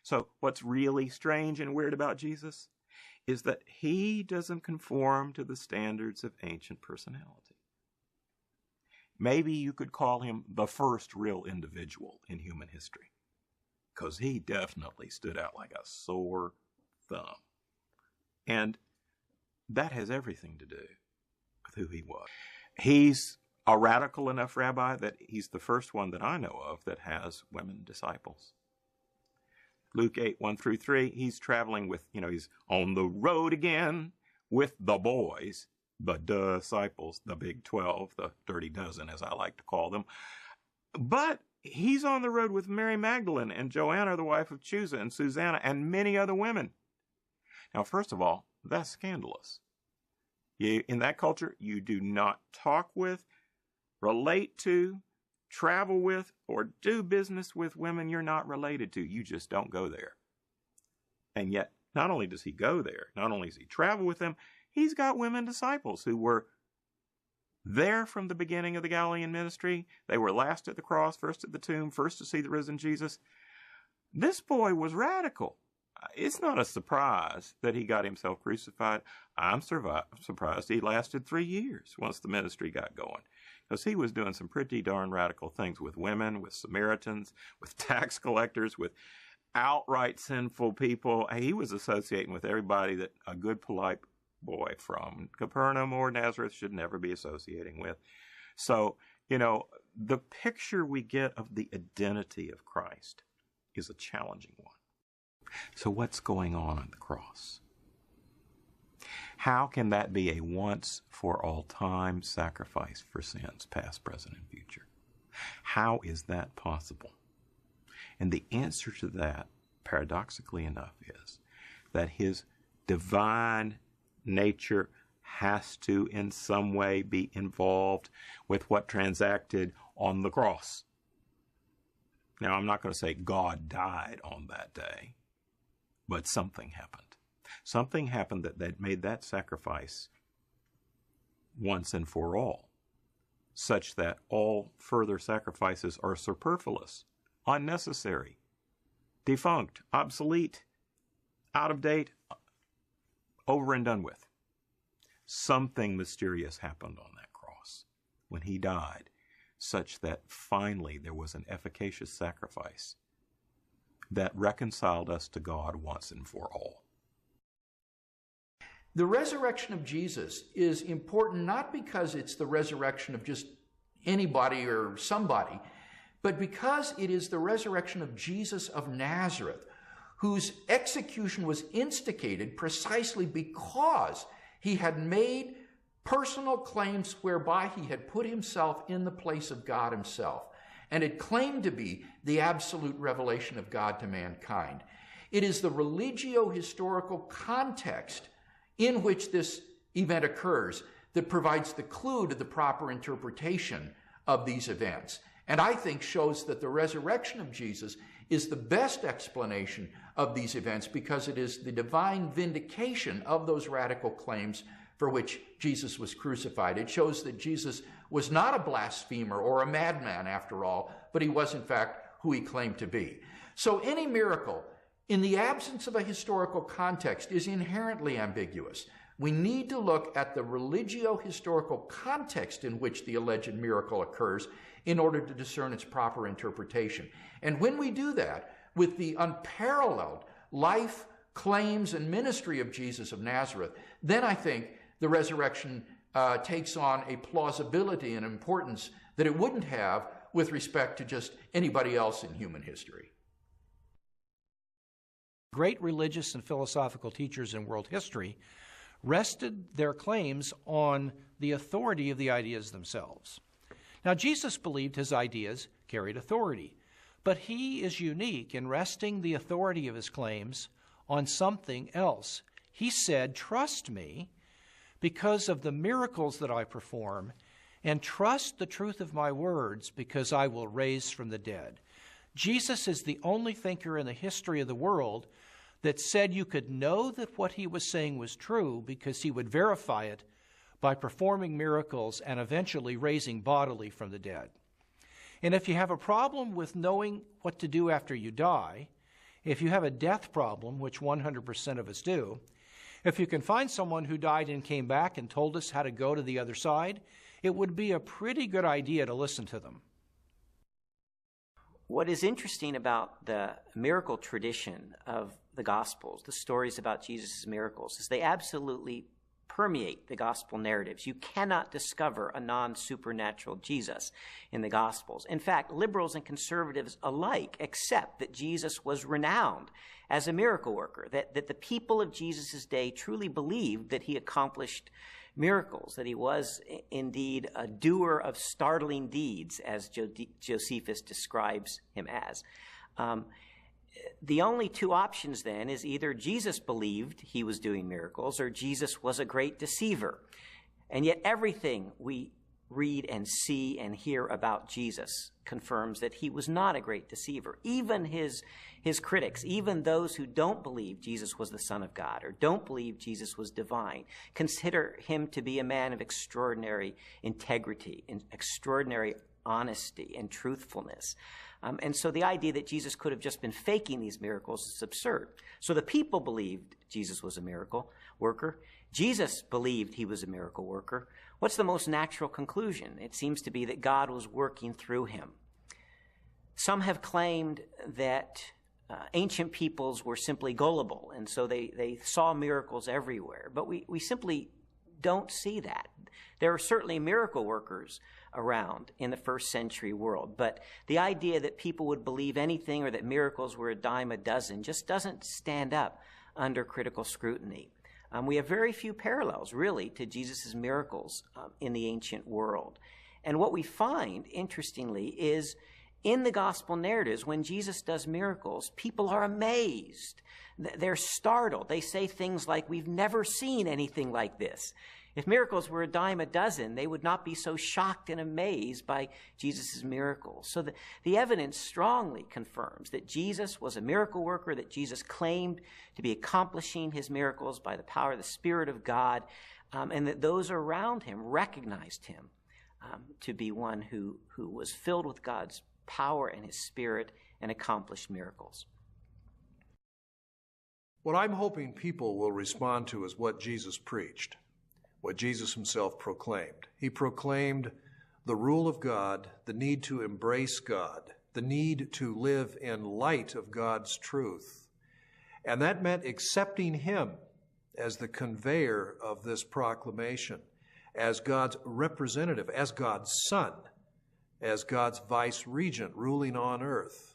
So what's really strange and weird about Jesus is that he doesn't conform to the standards of ancient personality. Maybe you could call him the first real individual in human history, because he definitely stood out like a sore thumb. And that has everything to do with who he was. He's a radical enough rabbi that he's the first one that I know of that has women disciples. Luke 8, 1-3, he's traveling with, he's on the road again with the boys, the disciples, the big 12, the dirty dozen, as I like to call them. But he's on the road with Mary Magdalene and Joanna, the wife of Chuza, and Susanna, and many other women. Now, first of all, that's scandalous. In that culture, you do not talk with, relate to, travel with, or do business with women you're not related to. You just don't go there. And yet, not only does he go there, not only does he travel with them, he's got women disciples who were there from the beginning of the Galilean ministry. They were last at the cross, first at the tomb, first to see the risen Jesus. This boy was radical. It's not a surprise that he got himself crucified. I'm surprised he lasted 3 years once the ministry got going, because he was doing some pretty darn radical things with women, with Samaritans, with tax collectors, with outright sinful people. He was associating with everybody that a good, polite boy from Capernaum or Nazareth should never be associating with. So, the picture we get of the identity of Christ is a challenging one. So what's going on the cross? How can that be a once-for-all-time sacrifice for sins, past, present, and future? How is that possible? And the answer to that, paradoxically enough, is that his divine nature has to in some way be involved with what transacted on the cross. Now, I'm not going to say God died on that day, but something happened. Something happened that made that sacrifice once and for all, such that all further sacrifices are superfluous, unnecessary, defunct, obsolete, out of date, over and done with. Something mysterious happened on that cross when he died, such that finally there was an efficacious sacrifice that reconciled us to God once and for all. The resurrection of Jesus is important not because it's the resurrection of just anybody or somebody, but because it is the resurrection of Jesus of Nazareth, whose execution was instigated precisely because he had made personal claims whereby he had put himself in the place of God himself and had claimed to be the absolute revelation of God to mankind. It is the religio-historical context in which this event occurs that provides the clue to the proper interpretation of these events, and I think shows that the resurrection of Jesus is the best explanation of these events because it is the divine vindication of those radical claims for which Jesus was crucified. It shows that Jesus was not a blasphemer or a madman after all, but he was in fact who he claimed to be. So any miracle in the absence of a historical context is inherently ambiguous. We need to look at the religio-historical context in which the alleged miracle occurs in order to discern its proper interpretation. And when we do that, with the unparalleled life, claims, and ministry of Jesus of Nazareth, then I think the resurrection takes on a plausibility and importance that it wouldn't have with respect to just anybody else in human history. Great religious and philosophical teachers in world history rested their claims on the authority of the ideas themselves. Now, Jesus believed his ideas carried authority, but he is unique in resting the authority of his claims on something else. He said, "Trust me because of the miracles that I perform, and trust the truth of my words because I will raise from the dead." Jesus is the only thinker in the history of the world that said you could know that what he was saying was true because he would verify it by performing miracles and eventually raising bodily from the dead. And if you have a problem with knowing what to do after you die, If you have a death problem, which 100% of us do, if you can find someone who died and came back and told us how to go to the other side, it would be a pretty good idea to listen to them. What is interesting about the miracle tradition of the Gospels, the stories about Jesus' miracles, is they absolutely permeate the Gospel narratives. You cannot discover a non-supernatural Jesus in the Gospels. In fact, liberals and conservatives alike accept that Jesus was renowned as a miracle worker, that the people of Jesus' day truly believed that he accomplished miracles, that he was indeed a doer of startling deeds, as Josephus describes him as. The only two options then is either Jesus believed he was doing miracles or Jesus was a great deceiver. And yet everything we read and see and hear about Jesus confirms that he was not a great deceiver. Even his critics, even those who don't believe Jesus was the Son of God or don't believe Jesus was divine, consider him to be a man of extraordinary integrity and extraordinary honesty and truthfulness. And so the idea that Jesus could have just been faking these miracles is absurd. So the people believed Jesus was a miracle worker. Jesus believed he was a miracle worker. What's the most natural conclusion? It seems to be that God was working through him. Some have claimed that ancient peoples were simply gullible, and so they saw miracles everywhere. But we simply don't see that. There are certainly miracle workers around in the first century world, but the idea that people would believe anything or that miracles were a dime a dozen just doesn't stand up under critical scrutiny. We have very few parallels, really, to Jesus' miracles in the ancient world. And what we find, interestingly, is in the gospel narratives, when Jesus does miracles, people are amazed. They're startled. They say things like, "We've never seen anything like this." If miracles were a dime a dozen, they would not be so shocked and amazed by Jesus' miracles. So the evidence strongly confirms that Jesus was a miracle worker, that Jesus claimed to be accomplishing his miracles by the power of the Spirit of God, and that those around him recognized him to be one who was filled with God's power and his Spirit and accomplished miracles. What I'm hoping people will respond to is what Jesus preached, what Jesus himself proclaimed. He proclaimed the rule of God, the need to embrace God, the need to live in light of God's truth. And that meant accepting him as the conveyor of this proclamation, as God's representative, as God's son, as God's vice-regent ruling on earth.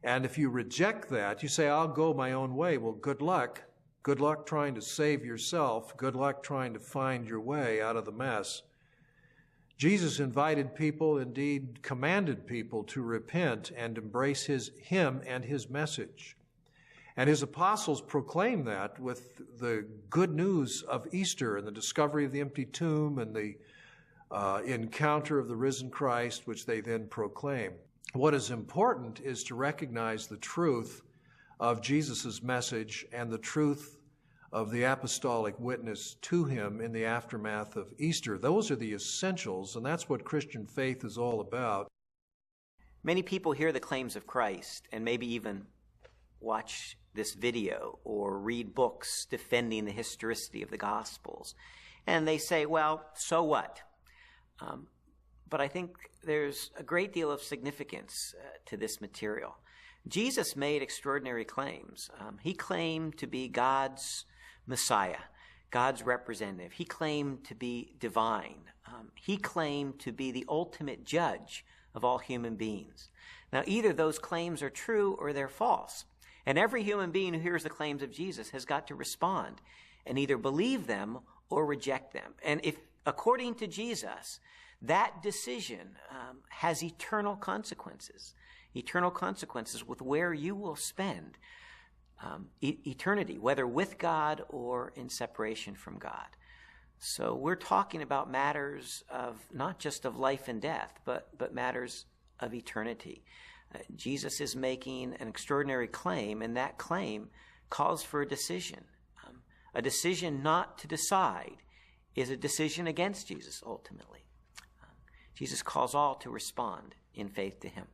And if you reject that, you say, "I'll go my own way." Well, good luck. Good luck trying to save yourself. Good luck trying to find your way out of the mess. Jesus invited people, indeed commanded people, to repent and embrace him and his message. And his apostles proclaimed that with the good news of Easter and the discovery of the empty tomb and the encounter of the risen Christ, which they then proclaim. What is important is to recognize the truth of Jesus' message and the truth of the apostolic witness to him in the aftermath of Easter. Those are the essentials, and that's what Christian faith is all about. Many people hear the claims of Christ and maybe even watch this video or read books defending the historicity of the Gospels. And they say, well, so what? But I think there's a great deal of significance to this material. Jesus made extraordinary claims. He claimed to be God's Messiah, God's representative. He claimed to be divine. He claimed to be the ultimate judge of all human beings. Now, either those claims are true or they're false. And every human being who hears the claims of Jesus has got to respond and either believe them or reject them. And if, according to Jesus, that decision has eternal consequences with where you will spend eternity, whether with God or in separation from God. So we're talking about matters of not just of life and death, but matters of eternity. Jesus is making an extraordinary claim, and that claim calls for a decision. A decision not to decide is a decision against Jesus, ultimately. Jesus calls all to respond in faith to him.